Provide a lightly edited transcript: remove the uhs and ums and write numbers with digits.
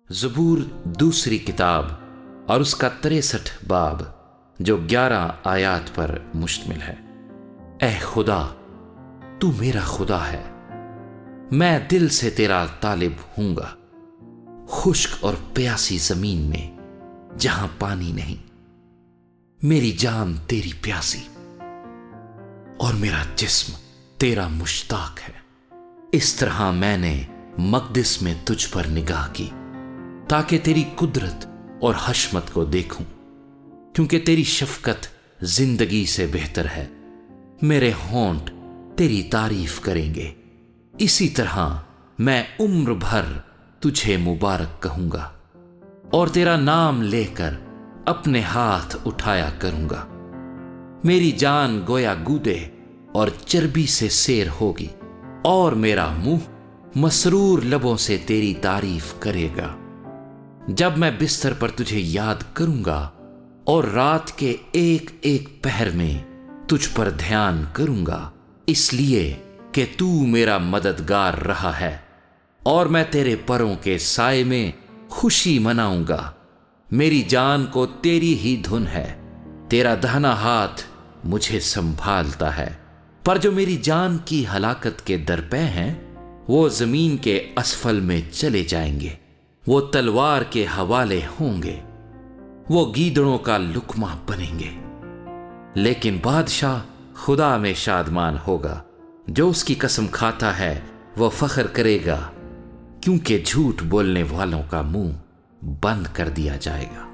ज़बूर दूसरी किताब और उसका 63 बाब जो 11 आयात पर मुश्तमिल है। ऐ खुदा, तू मेरा खुदा है, मैं दिल से तेरा तालिब हूंगा। खुश्क और प्यासी जमीन में जहां पानी नहीं, मेरी जान तेरी प्यासी और मेरा जिस्म तेरा मुश्ताक है। इस तरह मैंने मकदिस में तुझ पर निगाह की ताकि तेरी कुदरत और हशमत को देखूं, क्योंकि तेरी शफकत जिंदगी से बेहतर है। मेरे होंठ तेरी तारीफ करेंगे, इसी तरह मैं उम्र भर तुझे मुबारक कहूंगा और तेरा नाम लेकर अपने हाथ उठाया करूंगा। मेरी जान गोया गूदे और चर्बी से सेर होगी और मेरा मुंह मसरूर लबों से तेरी तारीफ करेगा। जब मैं बिस्तर पर तुझे याद करूंगा और रात के एक एक पहर में तुझ पर ध्यान करूंगा, इसलिए कि तू मेरा मददगार रहा है और मैं तेरे परों के साए में खुशी मनाऊंगा। मेरी जान को तेरी ही धुन है, तेरा दाहिना हाथ मुझे संभालता है। पर जो मेरी जान की हलाकत के दरपे हैं, वो जमीन के असफल में चले जाएंगे। वो तलवार के हवाले होंगे, वो गीदड़ों का लुकमा बनेंगे। लेकिन बादशाह खुदा में शादमान होगा, जो उसकी कसम खाता है वो फख्र करेगा, क्योंकि झूठ बोलने वालों का मुंह बंद कर दिया जाएगा।